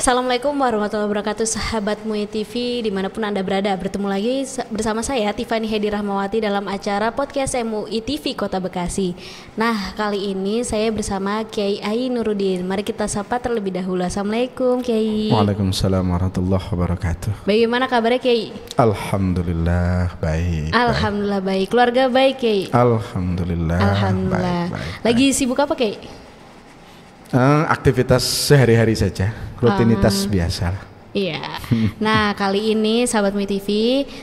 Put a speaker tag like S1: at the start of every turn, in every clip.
S1: Assalamualaikum warahmatullahi wabarakatuh, sahabat MUI TV dimanapun Anda berada. Bertemu lagi bersama saya Tiffany Hedi Rahmawati dalam acara podcast MUI TV Kota Bekasi. Nah, kali ini saya bersama Kiai Ai Nuruddin. Mari kita sapa terlebih dahulu. Assalamualaikum Kiai.
S2: Waalaikumsalam warahmatullahi wabarakatuh.
S1: Bagaimana kabarnya Kiai?
S2: Alhamdulillah baik.
S1: Alhamdulillah baik. Keluarga baik Kiai?
S2: Alhamdulillah.
S1: Alhamdulillah.
S2: Baik.
S1: Lagi sibuk apa Kiai?
S2: Aktivitas sehari-hari saja, rutinitas biasa.
S1: Iya. Nah, kali ini sahabat MUI TV,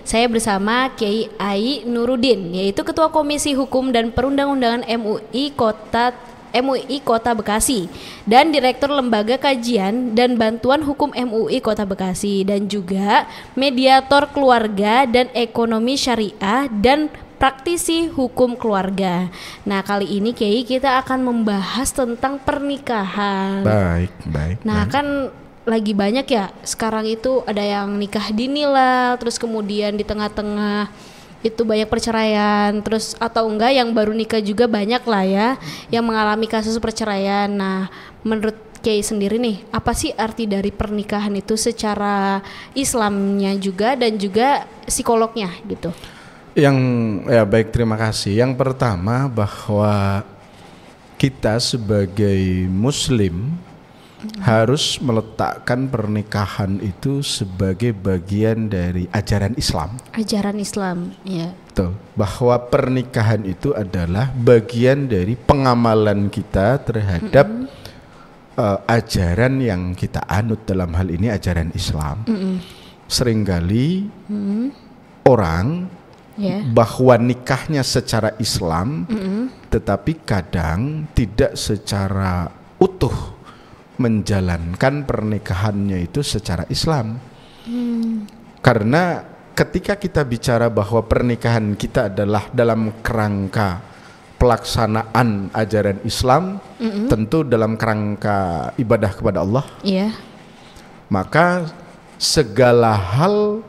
S1: saya bersama Kiai Ai Nuruddin, yaitu Ketua Komisi Hukum dan Perundang-undangan MUI Kota Bekasi dan Direktur Lembaga Kajian dan Bantuan Hukum MUI Kota Bekasi, dan juga mediator keluarga dan ekonomi syariah dan praktisi hukum keluarga. Nah, kali ini Kiai kita akan membahas tentang pernikahan.
S2: Baik.
S1: Nah, kan lagi banyak ya sekarang itu, ada yang nikah dini lah, terus kemudian di tengah-tengah itu banyak perceraian, terus atau enggak yang baru nikah juga banyak lah ya yang mengalami kasus perceraian. Nah, menurut Kiai sendiri nih, apa sih arti dari pernikahan itu secara Islamnya juga dan juga psikolognya gitu?
S2: Baik, terima kasih. Yang pertama, bahwa kita sebagai muslim harus meletakkan pernikahan itu sebagai bagian dari ajaran Islam.
S1: Ajaran Islam, ya.
S2: Betul. Bahwa pernikahan itu adalah bagian dari pengamalan kita terhadap ajaran yang kita anut, dalam hal ini ajaran Islam. Seringkali orang bahwa nikahnya secara Islam, tetapi kadang tidak secara utuh menjalankan pernikahannya itu secara Islam. Karena ketika kita bicara bahwa pernikahan kita adalah dalam kerangka pelaksanaan ajaran Islam, tentu dalam kerangka ibadah kepada Allah, maka segala hal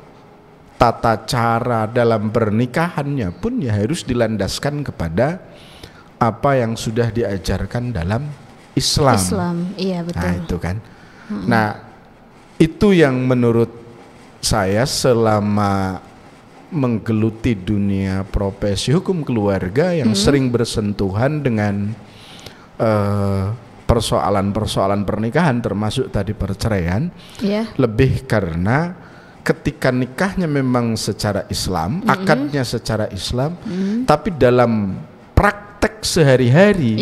S2: tata cara dalam pernikahannya pun ya harus dilandaskan kepada apa yang sudah diajarkan dalam Islam.
S1: Iya betul.
S2: Nah itu kan. Nah itu yang menurut saya selama menggeluti dunia profesi hukum keluarga yang sering bersentuhan dengan persoalan-persoalan pernikahan, termasuk tadi perceraian, lebih karena ketika nikahnya memang secara Islam, akadnya secara Islam, tapi dalam praktek sehari-hari,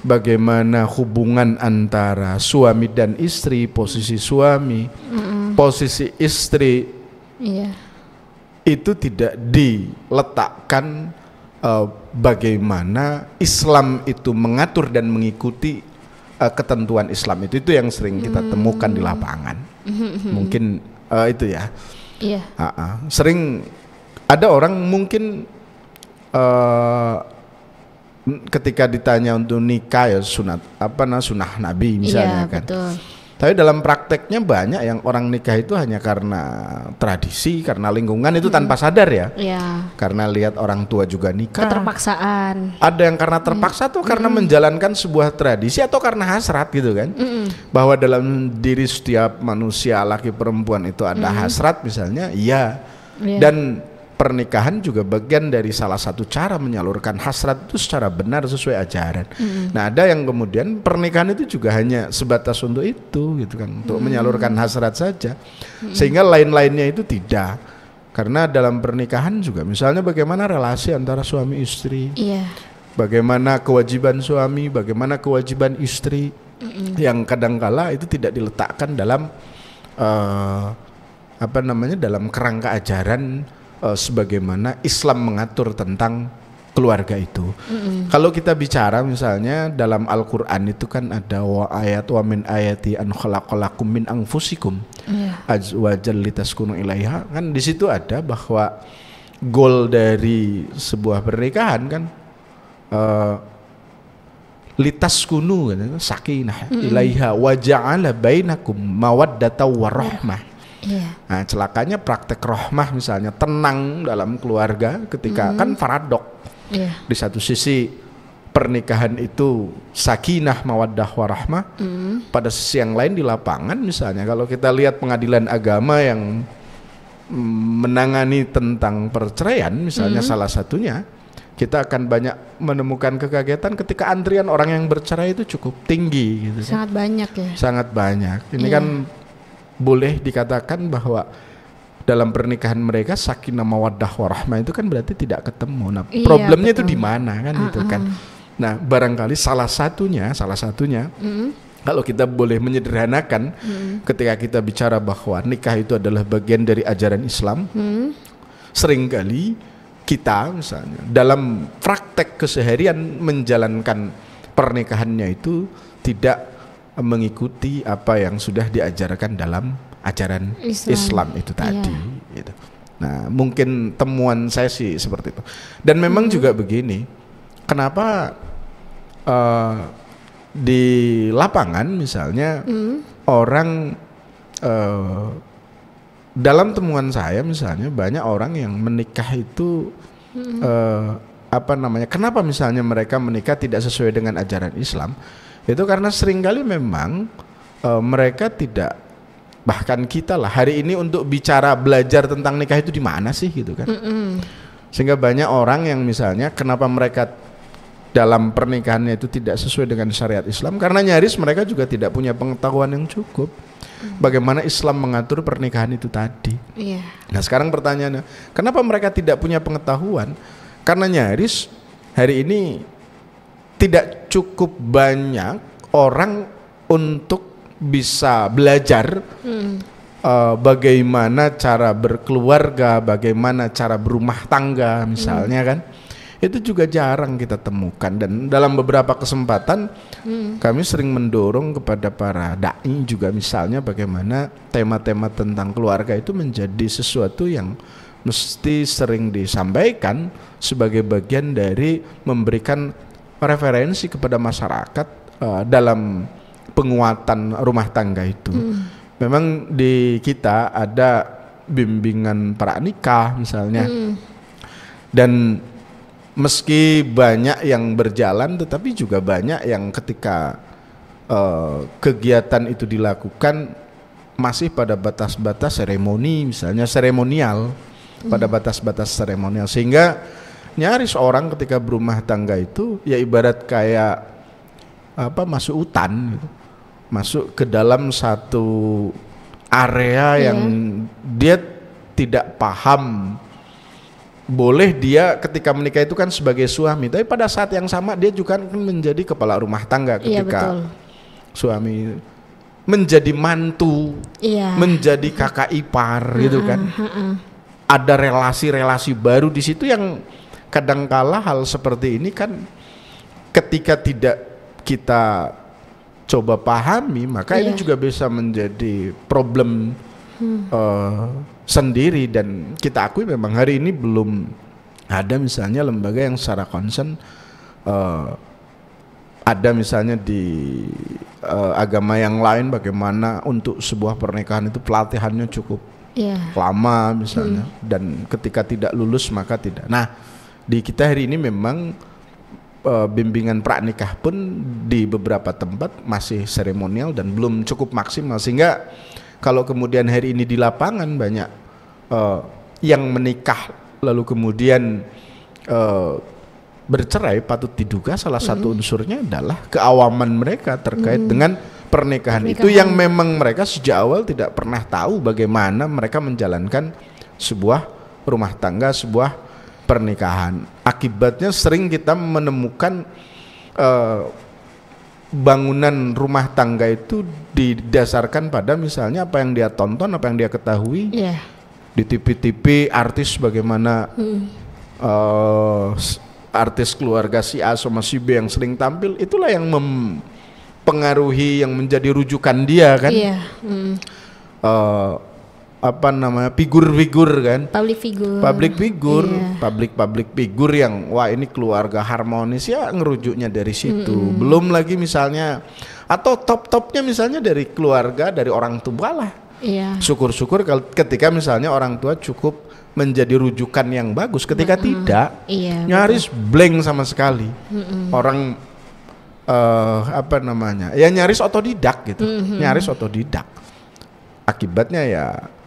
S2: bagaimana hubungan antara suami dan istri, posisi suami, posisi istri, itu tidak diletakkan bagaimana Islam itu mengatur dan mengikuti ketentuan Islam itu yang sering kita temukan di lapangan. Mungkin itu ya. Sering ada orang mungkin ketika ditanya untuk nikah ya sunah Nabi misalnya kan. Betul. Tapi dalam prakteknya banyak yang orang nikah itu hanya karena tradisi, karena lingkungan itu tanpa sadar ya. Karena lihat orang tua juga nikah.
S1: Keterpaksaan.
S2: Ada yang karena terpaksa atau karena menjalankan sebuah tradisi atau karena hasrat gitu kan. Bahwa dalam diri setiap manusia laki perempuan itu ada hasrat misalnya, dan pernikahan juga bagian dari salah satu cara menyalurkan hasrat itu secara benar sesuai ajaran. Nah, ada yang kemudian pernikahan itu juga hanya sebatas untuk itu gitu kan, untuk menyalurkan hasrat saja, sehingga lain-lainnya itu tidak. Karena dalam pernikahan juga misalnya bagaimana relasi antara suami istri, bagaimana kewajiban suami, bagaimana kewajiban istri, yang kadangkala itu tidak diletakkan dalam dalam kerangka ajaran sebagaimana Islam mengatur tentang keluarga itu. Kalau kita bicara misalnya dalam Al-Quran itu kan ada wa min ayati an khalaqalakum min anfusikum azwajan litaskunu ilaiha, kan di situ ada bahwa goal dari sebuah pernikahan kan litaskunu sakinah ilaiha wa ja'ala bainakum mawaddatan warahmah. Nah, celakanya praktek rahmah misalnya, tenang dalam keluarga ketika kan paradok. Di satu sisi pernikahan itu sakinah, mawaddah, warahmah. Pada sisi yang lain di lapangan misalnya kalau kita lihat pengadilan agama yang menangani tentang perceraian misalnya salah satunya, kita akan banyak menemukan kekagetan ketika antrian orang yang bercerai itu cukup tinggi gitu.
S1: Sangat banyak ya.
S2: Sangat banyak. Ini kan boleh dikatakan bahwa dalam pernikahan mereka sakinah, mawaddah, warahmah itu kan berarti tidak ketemu. Nah, problemnya itu di mana kan itu kan. Nah, barangkali salah satunya kalau kita boleh menyederhanakan ketika kita bicara bahwa nikah itu adalah bagian dari ajaran Islam, seringkali kita misalnya dalam praktek keseharian menjalankan pernikahannya itu tidak mengikuti apa yang sudah diajarkan dalam ajaran Islam itu tadi gitu. Nah, mungkin temuan saya sih seperti itu. Dan memang juga begini, kenapa di lapangan misalnya orang dalam temuan saya misalnya banyak orang yang menikah itu kenapa misalnya mereka menikah tidak sesuai dengan ajaran Islam, itu karena seringkali memang mereka tidak, bahkan kita lah hari ini untuk bicara belajar tentang nikah itu di mana sih gitu kan. Sehingga banyak orang yang misalnya kenapa mereka dalam pernikahannya itu tidak sesuai dengan syariat Islam, karena nyaris mereka juga tidak punya pengetahuan yang cukup bagaimana Islam mengatur pernikahan itu tadi. Nah, sekarang pertanyaannya, kenapa mereka tidak punya pengetahuan? Karena nyaris hari ini tidak cukup banyak orang untuk bisa belajar bagaimana cara berkeluarga, bagaimana cara berumah tangga misalnya kan. Itu juga jarang kita temukan, dan dalam beberapa kesempatan kami sering mendorong kepada para dai juga misalnya bagaimana tema-tema tentang keluarga itu menjadi sesuatu yang mesti sering disampaikan sebagai bagian dari memberikan referensi kepada masyarakat dalam penguatan rumah tangga itu. Memang di kita ada bimbingan pranikah misalnya, dan meski banyak yang berjalan, tetapi juga banyak yang ketika kegiatan itu dilakukan masih pada batas-batas seremoni, misalnya seremonial, pada batas-batas seremonial, sehingga nyaris orang ketika berumah tangga itu ya ibarat kayak masuk hutan gitu, masuk ke dalam satu area yang dia tidak paham. Boleh dia ketika menikah itu kan sebagai suami, tapi pada saat yang sama dia juga kan menjadi kepala rumah tangga ketika suami menjadi mantu, menjadi kakak ipar gitu kan. Ada relasi-relasi baru di situ yang kadangkala hal seperti ini kan ketika tidak kita coba pahami, maka ini juga bisa menjadi problem sendiri. Dan kita akui memang hari ini belum ada misalnya lembaga yang secara concern ada misalnya di agama yang lain bagaimana untuk sebuah pernikahan itu pelatihannya cukup lama misalnya, dan ketika tidak lulus maka tidak. Nah, di kita hari ini memang bimbingan pranikah pun di beberapa tempat masih seremonial dan belum cukup maksimal, sehingga kalau kemudian hari ini di lapangan banyak yang menikah lalu kemudian bercerai, patut diduga salah satu unsurnya adalah keawaman mereka terkait dengan pernikahan itu, yang memang mereka sejak awal tidak pernah tahu bagaimana mereka menjalankan sebuah rumah tangga, sebuah pernikahan. Akibatnya sering kita menemukan bangunan rumah tangga itu didasarkan pada misalnya apa yang dia tonton, apa yang dia ketahui di TV-TV, artis bagaimana artis keluarga si A sama si B yang sering tampil, itulah yang mempengaruhi, yang menjadi rujukan dia kan. Figur-figur kan, public figure yang wah ini keluarga harmonis, ya ngerujuknya dari situ. Belum lagi misalnya atau top-topnya misalnya dari keluarga, dari orang tua lah. Syukur-syukur ketika misalnya orang tua cukup menjadi rujukan yang bagus. Ketika tidak,
S1: Iya,
S2: nyaris blank sama sekali. Orang apa namanya? Ya nyaris otodidak gitu. Nyaris otodidak. Akibatnya ya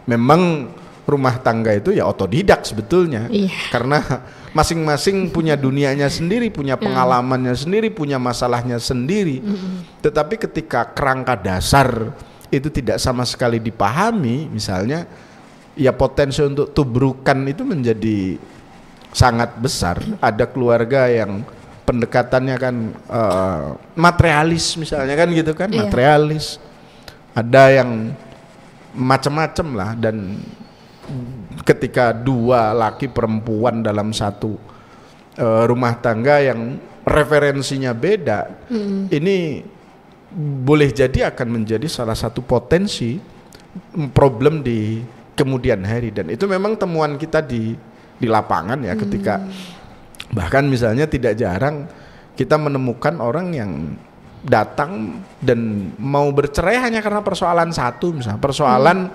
S2: memang rumah tangga itu ya otodidak sebetulnya.
S1: Iya.
S2: Karena masing-masing punya dunianya sendiri, punya pengalamannya sendiri, punya masalahnya sendiri. Tetapi ketika kerangka dasar itu tidak sama sekali dipahami, misalnya ya potensi untuk tubrukan itu menjadi sangat besar. Ada keluarga yang pendekatannya kan materialis misalnya kan gitu kan, materialis. Ada yang macam-macam lah, dan ketika dua laki perempuan dalam satu rumah tangga yang referensinya beda, ini boleh jadi akan menjadi salah satu potensi problem di kemudian hari. Dan itu memang temuan kita di lapangan ya, ketika bahkan misalnya tidak jarang kita menemukan orang yang datang dan mau bercerai hanya karena persoalan satu, misalnya persoalan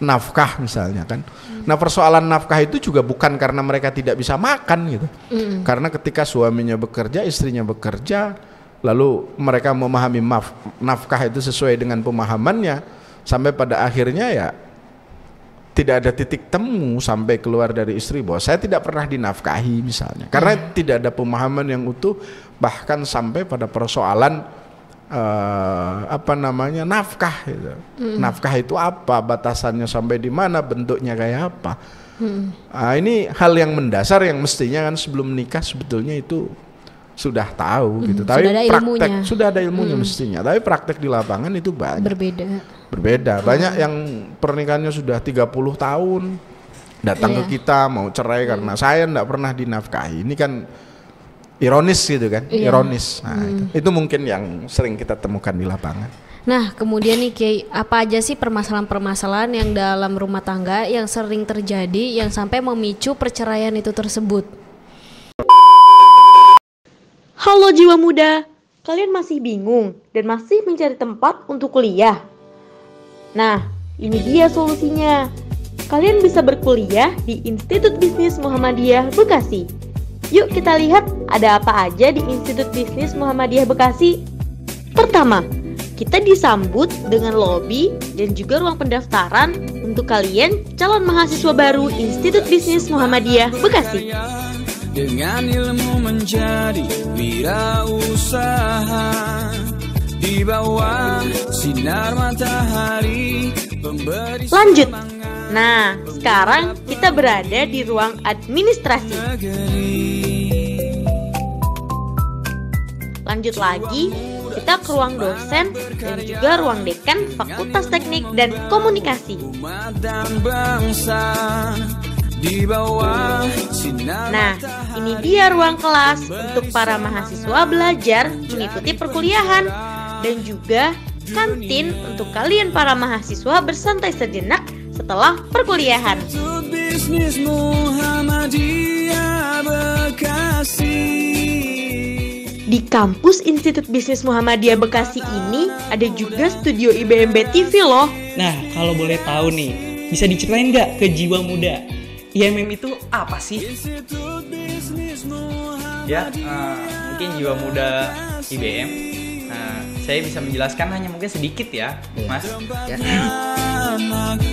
S2: nafkah misalnya kan. Nah, persoalan nafkah itu juga bukan karena mereka tidak bisa makan gitu. Karena ketika suaminya bekerja, istrinya bekerja, lalu mereka memahami nafkah itu sesuai dengan pemahamannya, sampai pada akhirnya ya tidak ada titik temu sampai keluar dari istri bahwa saya tidak pernah dinafkahi misalnya. Karena tidak ada pemahaman yang utuh, bahkan sampai pada persoalan apa namanya nafkah gitu. Nafkah itu apa, batasannya sampai di mana, bentuknya kayak apa. Nah, ini hal yang mendasar yang mestinya kan sebelum menikah sebetulnya itu sudah tahu gitu. Tapi sudah ada ilmunya mestinya. Tapi praktek di lapangan itu banyak berbeda. Banyak yang pernikahannya sudah 30 tahun datang ke kita mau cerai karena saya enggak pernah dinafkahi. Ini kan ironis gitu kan, ironis. Nah, itu mungkin yang sering kita temukan di lapangan.
S1: Nah, kemudian nih Kiai, apa aja sih permasalahan-permasalahan yang dalam rumah tangga yang sering terjadi yang sampai memicu perceraian itu tersebut?
S3: Halo jiwa muda, kalian masih bingung dan masih mencari tempat untuk kuliah? Nah, ini dia solusinya. Kalian bisa berkuliah di Institut Bisnis Muhammadiyah Bekasi. Yuk kita lihat ada apa aja di Institut Bisnis Muhammadiyah Bekasi. Pertama, kita disambut dengan lobi dan juga ruang pendaftaran untuk kalian calon mahasiswa baru Institut Bisnis Muhammadiyah Bekasi.
S4: Dengan ilmu menjadi wirausaha di bawah sinar matahari pemberi.
S3: Lanjut. Nah, sekarang kita berada di ruang administrasi. Lanjut lagi, kita ke ruang dosen dan juga ruang dekan Fakultas Teknik dan Komunikasi. Nah, ini dia ruang kelas untuk para mahasiswa belajar mengikuti perkuliahan, dan juga kantin untuk kalian para mahasiswa bersantai sejenak setelah perkuliahan. Bisnis Muhammadiyah Bekasi. Di kampus Institut Bisnis Muhammadiyah Bekasi ini ada juga studio IBMB TV loh.
S5: Nah, kalau boleh tahu nih, bisa diceritain nggak ke jiwa muda, IMM itu apa sih?
S6: Ya, mungkin jiwa muda IBM. Saya bisa menjelaskan hanya mungkin sedikit ya, Mas. Ya.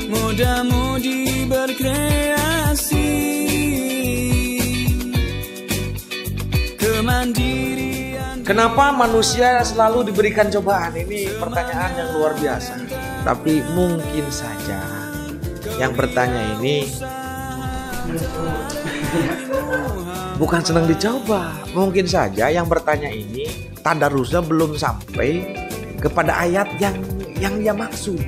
S4: Muda-mudi berkreasi, kemandirian.
S7: Kenapa manusia selalu diberikan cobaan? Ini pertanyaan yang luar biasa. Tapi mungkin saja yang bertanya ini bukan senang dicoba. Mungkin saja yang bertanya ini tadarusnya belum sampai kepada ayat yang dia maksud.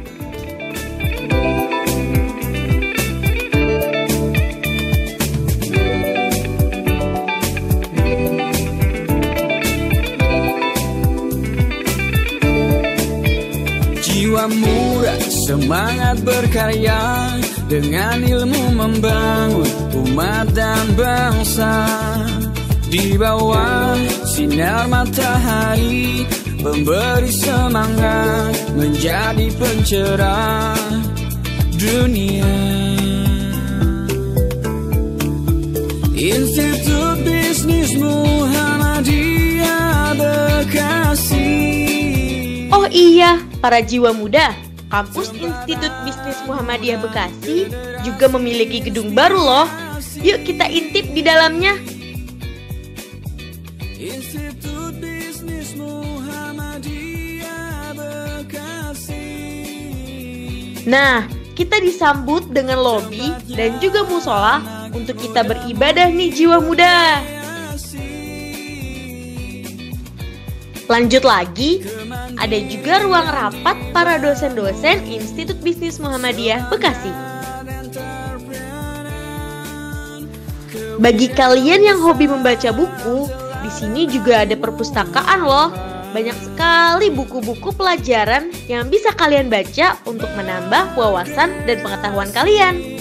S4: Jiwa muda semangat berkarya, dengan ilmu membangun umat dan bangsa. Di bawah sinar matahari pemberi semangat, menjadi pencerah dunia. Institut Bisnis Muhammadiyah Bekasi.
S3: Oh iya, para jiwa muda, kampus Institut Bisnis Muhammadiyah Bekasi juga memiliki gedung baru loh. Yuk kita intip di dalamnya.
S4: Institut Bisnis Muhammadiyah Bekasi.
S3: Nah, kita disambut dengan lobi dan juga musola untuk kita beribadah nih jiwa muda. Lanjut lagi, ada juga ruang rapat para dosen-dosen Institut Bisnis Muhammadiyah Bekasi. Bagi kalian yang hobi membaca buku, di sini juga ada perpustakaan loh. Banyak sekali buku-buku pelajaran yang bisa kalian baca untuk menambah wawasan dan pengetahuan kalian.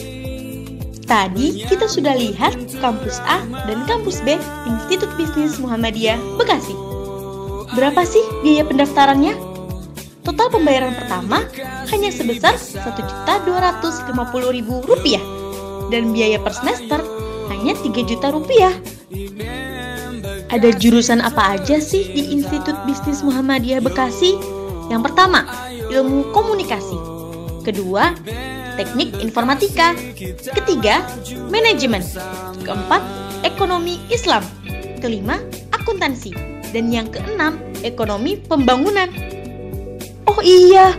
S3: Tadi kita sudah lihat kampus A dan kampus B Institut Bisnis Muhammadiyah Bekasi. Berapa sih biaya pendaftarannya? Total pembayaran pertama hanya sebesar Rp1.250.000 dan biaya per semester hanya Rp3 juta. Ada jurusan apa aja sih di Institut Bisnis Muhammadiyah Bekasi? Yang pertama, ilmu komunikasi. Kedua, teknik informatika. Ketiga, manajemen. Keempat, ekonomi Islam. Kelima, akuntansi. Dan yang keenam, ekonomi pembangunan. Oh iya,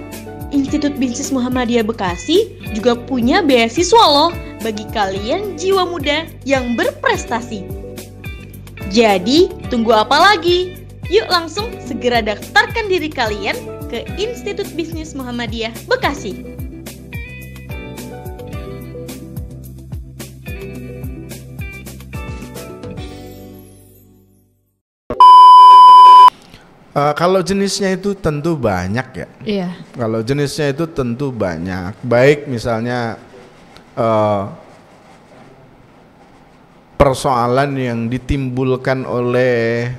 S3: Institut Bisnis Muhammadiyah Bekasi juga punya beasiswa loh bagi kalian jiwa muda yang berprestasi. Jadi, tunggu apa lagi? Yuk langsung segera daftarkan diri kalian ke Institut Bisnis Muhammadiyah Bekasi.
S2: Kalau jenisnya itu tentu banyak ya.
S1: Iya.
S2: Kalau jenisnya itu tentu banyak. Baik misalnya persoalan yang ditimbulkan oleh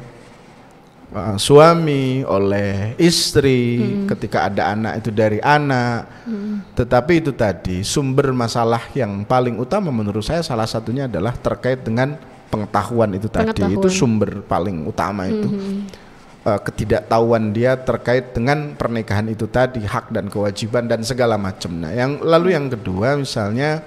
S2: suami, oleh istri ketika ada anak itu dari anak. Tetapi itu tadi sumber masalah yang paling utama menurut saya salah satunya adalah terkait dengan pengetahuan itu tadi. Itu sumber paling utama itu. Ketidaktahuan dia terkait dengan pernikahan itu tadi, hak dan kewajiban dan segala macam. Nah, yang kedua misalnya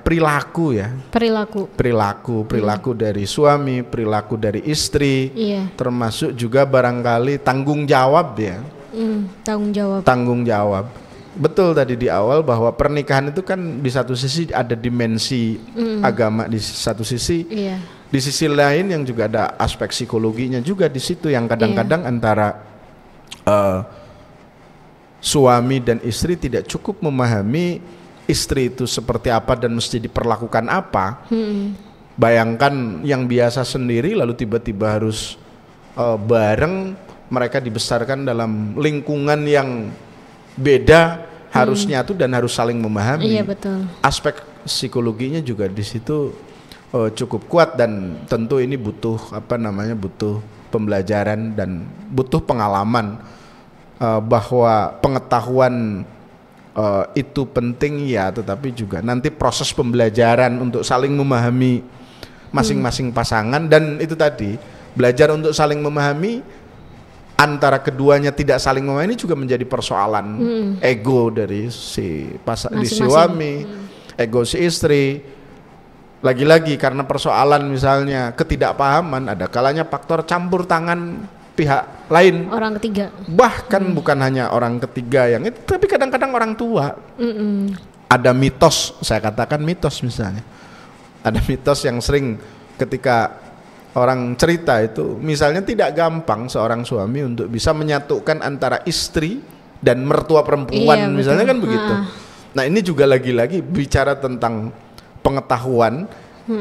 S2: perilaku ya. Perilaku dari suami, perilaku dari istri, termasuk juga barangkali tanggung jawab ya. Tanggung jawab. Betul tadi di awal bahwa pernikahan itu kan di satu sisi ada dimensi agama di satu sisi. Di sisi lain yang juga ada aspek psikologinya juga di situ yang kadang-kadang antara suami dan istri tidak cukup memahami istri itu seperti apa dan mesti diperlakukan apa. Bayangkan yang biasa sendiri lalu tiba-tiba harus bareng, mereka dibesarkan dalam lingkungan yang beda harusnya tuh dan harus saling memahami.
S1: Iya betul.
S2: Aspek psikologinya juga di situ cukup kuat dan tentu ini butuh butuh pembelajaran dan butuh pengalaman bahwa pengetahuan itu penting ya, tetapi juga nanti proses pembelajaran untuk saling memahami masing-masing pasangan dan itu tadi belajar untuk saling memahami antara keduanya tidak saling memahami ini juga menjadi persoalan ego dari si suami, ego si istri. Lagi-lagi karena persoalan misalnya ketidakpahaman, ada kalanya faktor campur tangan pihak lain,
S1: orang ketiga,
S2: bahkan bukan hanya orang ketiga yang itu, tapi kadang-kadang orang tua. Ada mitos, saya katakan mitos misalnya, ada mitos yang sering ketika orang cerita itu, misalnya tidak gampang seorang suami untuk bisa menyatukan antara istri dan mertua perempuan, misalnya kan begitu. Nah ini juga lagi-lagi bicara tentang pengetahuan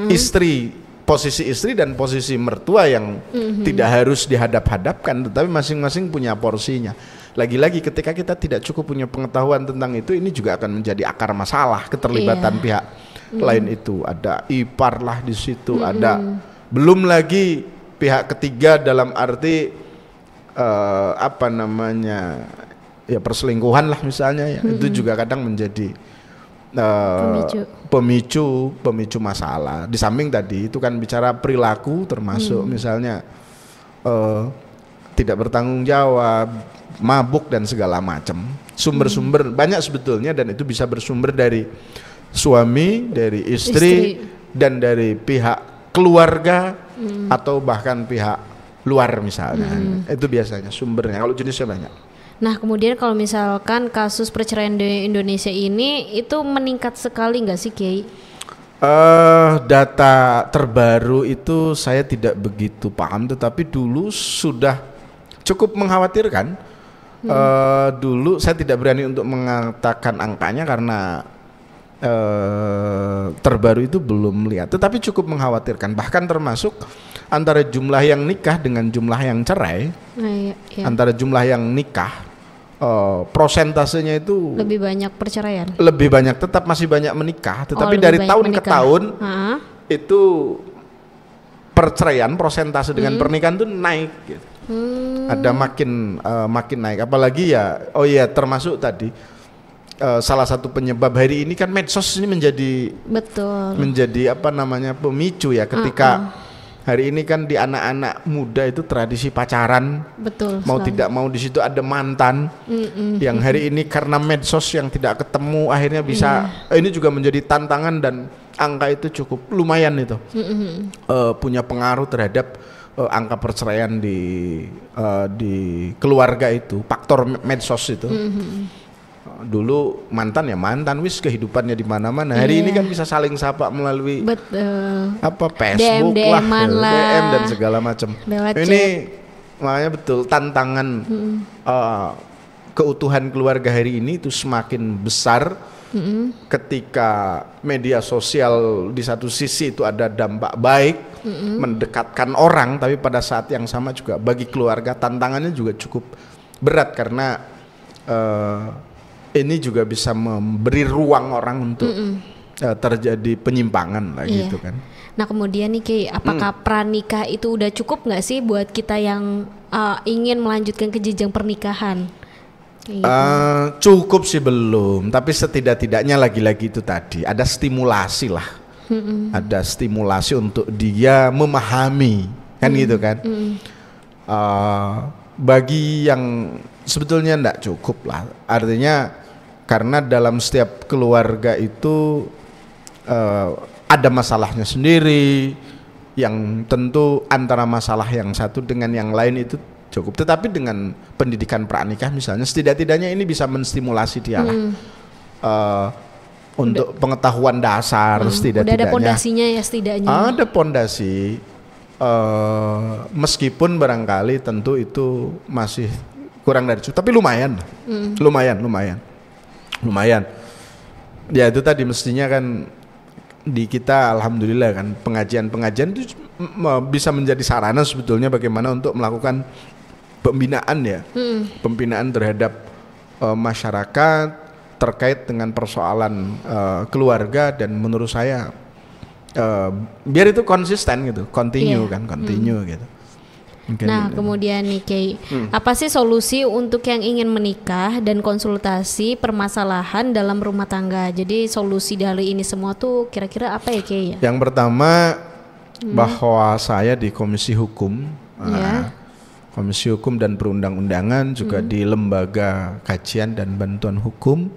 S2: istri, posisi istri dan posisi mertua yang tidak harus dihadap-hadapkan, tetapi masing-masing punya porsinya. Lagi-lagi ketika kita tidak cukup punya pengetahuan tentang itu, ini juga akan menjadi akar masalah keterlibatan pihak lain itu. Ada ipar lah di situ, ada belum lagi pihak ketiga dalam arti perselingkuhan lah misalnya ya. Itu juga kadang menjadi pemicu masalah. Di samping tadi itu kan bicara perilaku, termasuk misalnya tidak bertanggung jawab, mabuk dan segala macam. Sumber-sumber banyak sebetulnya, dan itu bisa bersumber dari suami, dari istri. Dan dari pihak keluarga atau bahkan pihak luar misalnya. Itu biasanya sumbernya, kalau jenisnya banyak.
S1: Nah, kemudian kalau misalkan kasus perceraian di Indonesia ini itu meningkat sekali nggak sih, Kiai?
S2: Data terbaru itu saya tidak begitu paham, tetapi dulu sudah cukup mengkhawatirkan. Dulu saya tidak berani untuk mengatakan angkanya karena terbaru itu belum lihat, tetapi cukup mengkhawatirkan. Bahkan termasuk antara jumlah yang nikah dengan jumlah yang cerai, antara jumlah yang nikah, prosentasenya itu
S1: lebih banyak perceraian.
S2: Lebih banyak, tetap masih banyak menikah, tetapi dari tahun ke tahun itu perceraian persentase dengan pernikahan itu naik. Gitu. Ada makin naik, apalagi ya, termasuk tadi. Salah satu penyebab hari ini kan medsos ini menjadi pemicu ya, ketika hari ini kan di anak-anak muda itu tradisi pacaran, mau tidak mau di situ ada mantan yang hari ini karena medsos yang tidak ketemu akhirnya bisa ini juga menjadi tantangan, dan angka itu cukup lumayan itu punya pengaruh terhadap angka perceraian di keluarga itu, faktor medsos itu. Dulu mantan ya mantan, wis kehidupannya di mana-mana. Hari ini kan bisa saling sapa melalui Facebook DM dan segala macam. Ini makanya betul tantangan keutuhan keluarga hari ini itu semakin besar ketika media sosial di satu sisi itu ada dampak baik, mendekatkan orang, tapi pada saat yang sama juga bagi keluarga tantangannya juga cukup berat karena ini juga bisa memberi ruang orang untuk terjadi penyimpangan lah gitu kan.
S1: Nah kemudian nih Ki, apakah pranikah itu udah cukup nggak sih buat kita yang ingin melanjutkan ke jenjang pernikahan? Gitu.
S2: Cukup sih belum, tapi setidak-tidaknya lagi-lagi itu tadi ada stimulasi lah, ada stimulasi untuk dia memahami kan gitu kan. Bagi yang sebetulnya enggak cukup lah, artinya karena dalam setiap keluarga itu ada masalahnya sendiri, yang tentu antara masalah yang satu dengan yang lain itu cukup. Tetapi dengan pendidikan pranikah misalnya, setidak-tidaknya ini bisa menstimulasi dia lah untuk pengetahuan dasar. Setidak-tidaknya
S1: udah ada pondasinya ya, setidaknya
S2: ada pondasi, meskipun barangkali tentu itu masih kurang dari cukup, tapi lumayan. Ya itu tadi mestinya kan di kita alhamdulillah kan pengajian itu bisa menjadi sarana sebetulnya bagaimana untuk melakukan pembinaan ya, pembinaan terhadap masyarakat terkait dengan persoalan keluarga, dan menurut saya biar itu konsisten gitu, continue gitu. Mungkin
S1: nah kemudian nih Kiai, apa sih solusi untuk yang ingin menikah dan konsultasi permasalahan dalam rumah tangga? Jadi solusi dari ini semua tuh kira-kira apa ya Kiai?
S2: Yang pertama bahwa saya di Komisi Hukum, Komisi Hukum dan Perundang-undangan, juga di Lembaga Kajian dan Bantuan Hukum,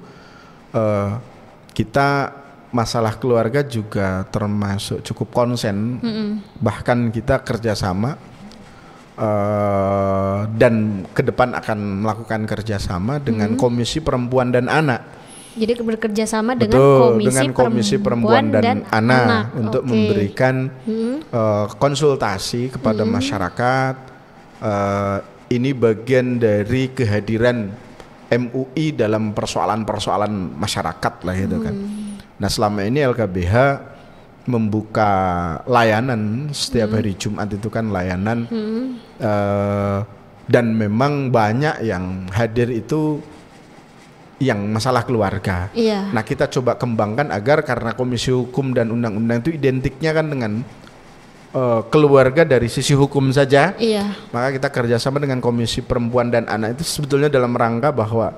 S2: kita masalah keluarga juga termasuk cukup konsen, bahkan kita kerjasama. Dan ke depan akan melakukan kerjasama dengan Komisi Perempuan dan Anak.
S1: Jadi bekerja sama dengan Komisi Perempuan dan Anak
S2: untuk memberikan konsultasi kepada masyarakat. Ini bagian dari kehadiran MUI dalam persoalan-persoalan masyarakat lah itu kan. Nah selama ini LKBH membuka layanan setiap hari Jumat itu kan layanan, dan memang banyak yang hadir itu yang masalah keluarga. Nah kita coba kembangkan agar, karena Komisi Hukum dan Undang-Undang itu identiknya kan dengan keluarga dari sisi hukum saja, maka kita kerjasama dengan Komisi Perempuan dan Anak itu sebetulnya dalam rangka bahwa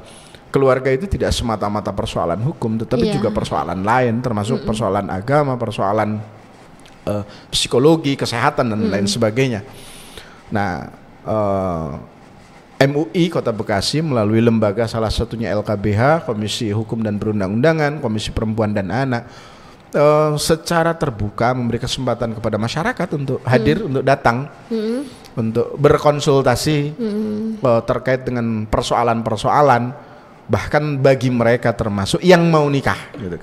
S2: keluarga itu tidak semata-mata persoalan hukum, tetapi juga persoalan lain, termasuk persoalan agama, persoalan psikologi, kesehatan dan lain sebagainya. Nah, MUI Kota Bekasi melalui lembaga salah satunya LKBH, Komisi Hukum dan Perundang-undangan, Komisi Perempuan dan Anak, secara terbuka memberi kesempatan kepada masyarakat untuk hadir, untuk datang, untuk berkonsultasi terkait dengan persoalan-persoalan, bahkan bagi mereka termasuk yang mau nikah, gitu.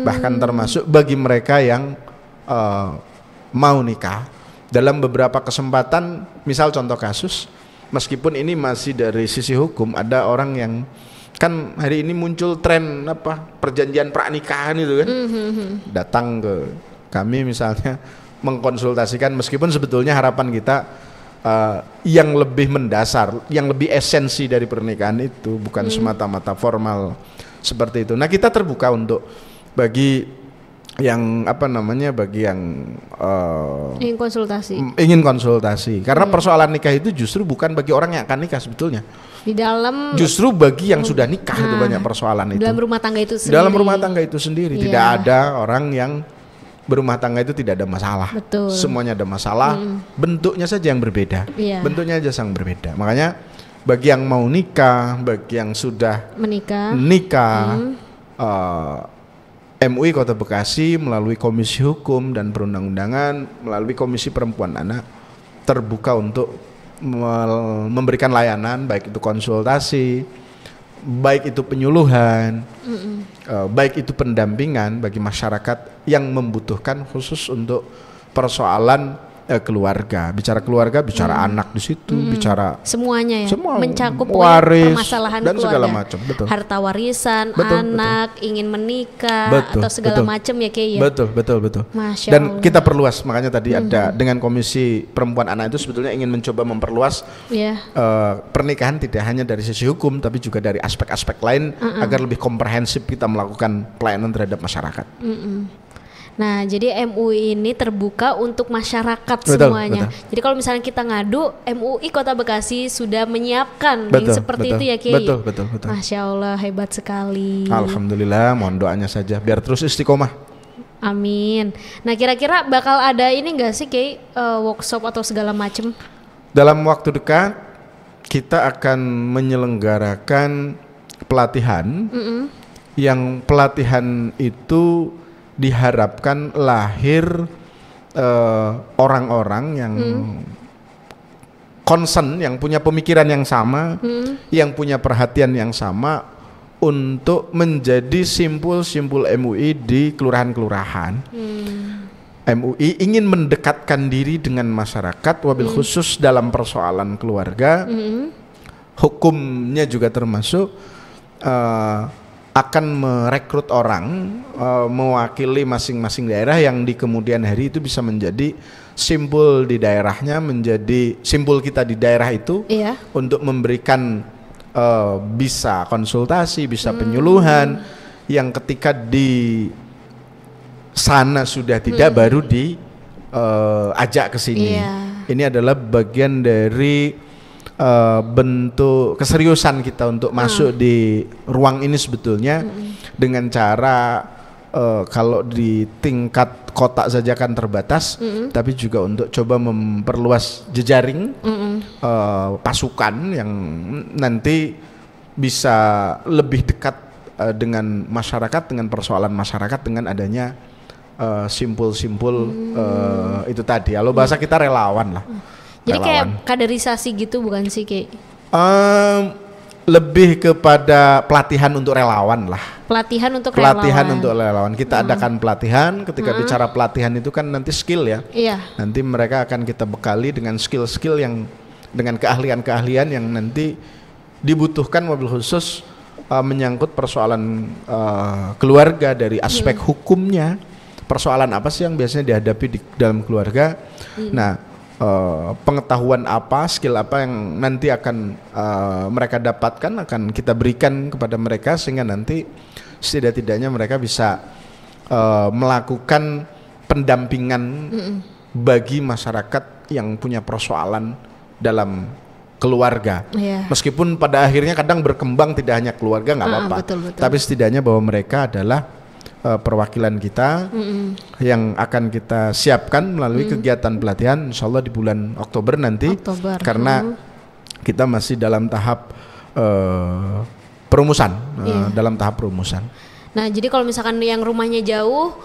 S2: Bahkan termasuk bagi mereka yang mau nikah. Dalam beberapa kesempatan, misal contoh kasus, meskipun ini masih dari sisi hukum, ada orang yang kan hari ini muncul tren perjanjian pranikahan itu kan, datang ke kami misalnya mengkonsultasikan, meskipun sebetulnya harapan kita yang lebih mendasar, yang lebih esensi dari pernikahan itu bukan semata-mata formal seperti itu. Nah, kita terbuka untuk bagi yang bagi yang ingin konsultasi karena persoalan nikah itu justru bukan bagi orang yang akan nikah sebetulnya. Di dalam justru bagi yang sudah nikah itu banyak persoalan itu.
S1: Dalam rumah tangga itu sendiri.
S2: Dalam rumah tangga itu sendiri tidak ada orang yang berumah tangga itu tidak ada masalah.
S1: Betul.
S2: Semuanya ada masalah, bentuknya saja yang berbeda. Bentuknya aja yang berbeda. Makanya bagi yang mau nikah, bagi yang sudah menikah, MUI Kota Bekasi melalui Komisi Hukum dan Perundang-undangan, melalui Komisi Perempuan Anak terbuka untuk memberikan layanan, baik itu konsultasi, baik itu penyuluhan, baik itu pendampingan bagi masyarakat yang membutuhkan khusus untuk persoalan keluarga. Bicara keluarga, bicara anak di situ, bicara
S1: semuanya ya,
S2: semua,
S1: mencakup
S2: waris
S1: permasalahan
S2: dan
S1: keluarga,
S2: segala macam,
S1: harta warisan, anak, ingin menikah atau segala macam ya kayak ya.
S2: Betul.
S1: Masya
S2: Dan
S1: Allah.
S2: kita perluas, makanya tadi ada dengan Komisi Perempuan Anak itu sebetulnya ingin mencoba memperluas pernikahan tidak hanya dari sisi hukum, tapi juga dari aspek-aspek lain agar lebih komprehensif kita melakukan pelayanan terhadap masyarakat.
S1: Nah, jadi MUI ini terbuka untuk masyarakat semuanya. Jadi kalau misalnya kita ngadu, MUI Kota Bekasi sudah menyiapkan seperti itu ya Kiai.
S2: Betul.
S1: Masya Allah, hebat sekali.
S2: Alhamdulillah, mohon doanya saja biar terus istiqomah.
S1: Amin. Nah, kira-kira bakal ada ini enggak sih Kiai, workshop atau segala macam?
S2: Dalam waktu dekat kita akan menyelenggarakan pelatihan yang pelatihan itu diharapkan lahir orang-orang yang concern, yang punya pemikiran yang sama, yang punya perhatian yang sama untuk menjadi simpul-simpul MUI di kelurahan-kelurahan. MUI ingin mendekatkan diri dengan masyarakat, wabil khusus dalam persoalan keluarga, hukumnya juga termasuk, akan merekrut orang mewakili masing-masing daerah yang di kemudian hari itu bisa menjadi simpul di daerahnya, menjadi simpul kita di daerah itu untuk memberikan bisa konsultasi, bisa penyuluhan yang ketika di sana sudah tidak baru diajak ke sini. Ini adalah bagian dari bentuk keseriusan kita untuk masuk di ruang ini sebetulnya dengan cara kalau di tingkat kota saja kan terbatas, tapi juga untuk coba memperluas jejaring pasukan yang nanti bisa lebih dekat dengan masyarakat, dengan persoalan masyarakat dengan adanya simpul-simpul itu tadi. Kalau bahasa kita relawan lah.
S1: Jadi kayak kaderisasi gitu bukan sih Ki?
S2: Lebih kepada pelatihan untuk relawan lah.
S1: Pelatihan untuk
S2: relawan. Kita adakan pelatihan. Ketika bicara pelatihan itu kan nanti skill ya. Nanti mereka akan kita bekali dengan skill-skill yang dengan keahlian-keahlian yang nanti dibutuhkan mobil khusus menyangkut persoalan keluarga dari aspek hukumnya. Persoalan apa sih yang biasanya dihadapi di dalam keluarga? Nah, pengetahuan apa, skill apa yang nanti akan mereka dapatkan akan kita berikan kepada mereka sehingga nanti setidak-tidaknya mereka bisa melakukan pendampingan bagi masyarakat yang punya persoalan dalam keluarga.
S1: Iya.
S2: Meskipun pada akhirnya kadang berkembang tidak hanya keluarga nggak apa-apa.
S1: Betul.
S2: Tapi setidaknya bahwa mereka adalah perwakilan kita yang akan kita siapkan melalui kegiatan pelatihan insya Allah di bulan Oktober nanti. Karena kita masih dalam tahap perumusan, dalam tahap perumusan.
S1: Nah, jadi kalau misalkan yang rumahnya jauh,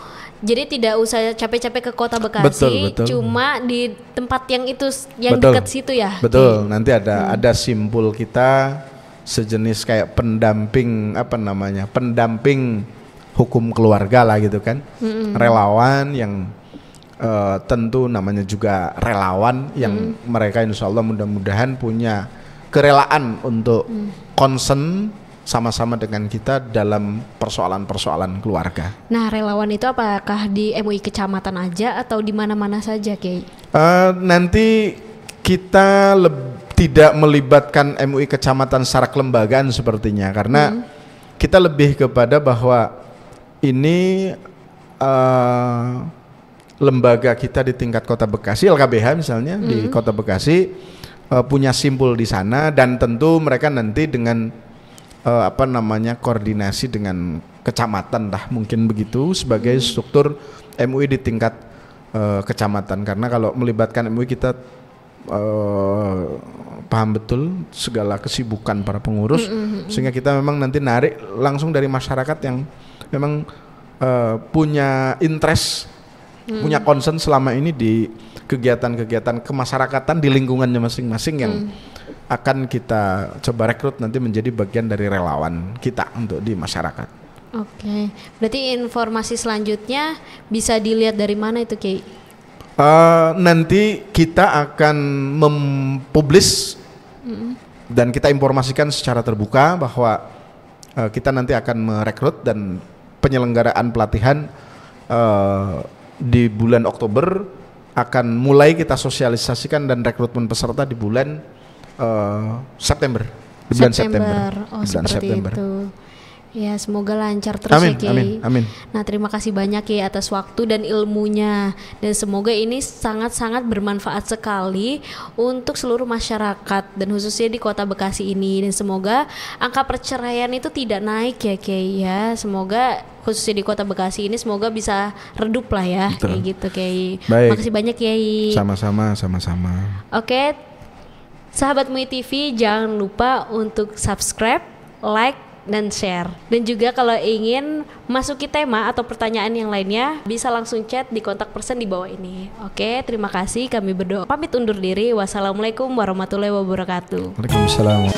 S1: jadi tidak usah capek-capek ke Kota Bekasi,
S2: Betul.
S1: cuma di tempat yang itu yang dekat situ ya.
S2: Betul. Nanti ada simpul kita sejenis kayak pendamping pendamping hukum keluarga lah gitu kan. Relawan yang tentu namanya juga relawan yang mereka insya Allah mudah-mudahan punya kerelaan untuk concern sama-sama dengan kita dalam persoalan-persoalan keluarga.
S1: Nah, relawan itu apakah di MUI kecamatan aja atau di mana-mana saja, Kiai?
S2: Nanti kita tidak melibatkan MUI kecamatan secara kelembagaan sepertinya, karena kita lebih kepada bahwa ini lembaga kita di tingkat Kota Bekasi, LKBH misalnya di Kota Bekasi punya simpul di sana, dan tentu mereka nanti dengan koordinasi dengan kecamatan lah mungkin begitu sebagai struktur MUI di tingkat kecamatan. Karena kalau melibatkan MUI kita paham betul segala kesibukan para pengurus, sehingga kita memang nanti narik langsung dari masyarakat yang memang punya interest, punya concern selama ini di kegiatan-kegiatan kemasyarakatan di lingkungannya masing-masing yang akan kita coba rekrut nanti menjadi bagian dari relawan kita untuk di masyarakat.
S1: Oke, berarti informasi selanjutnya bisa dilihat dari mana itu, Kiai?
S2: Nanti kita akan mempublish dan kita informasikan secara terbuka bahwa kita nanti akan merekrut, dan penyelenggaraan pelatihan di bulan Oktober akan mulai kita sosialisasikan, dan rekrutmen peserta di bulan September. Di bulan September.
S1: Oh,
S2: bulan
S1: seperti
S2: September.
S1: itu. Ya, semoga lancar terus ya, Kiai.
S2: Amin.
S1: Nah, terima kasih banyak ya atas waktu dan ilmunya, dan semoga ini sangat-sangat bermanfaat sekali untuk seluruh masyarakat dan khususnya di Kota Bekasi ini, dan semoga angka perceraian itu tidak naik ya, Kiai ya. Semoga khususnya di Kota Bekasi ini semoga bisa redup lah ya.
S2: Betul.
S1: Kayak gitu, Kiai.
S2: Baik.
S1: Makasih banyak, Kiai.
S2: Sama-sama.
S1: Oke, sahabat MUI TV, jangan lupa untuk subscribe, like, dan share. Dan juga kalau ingin masuki tema atau pertanyaan yang lainnya, bisa langsung chat di kontak person di bawah ini. Oke, terima kasih. Kami berdoa pamit undur diri. Wassalamualaikum warahmatullahi wabarakatuh.
S2: Waalaikumsalam.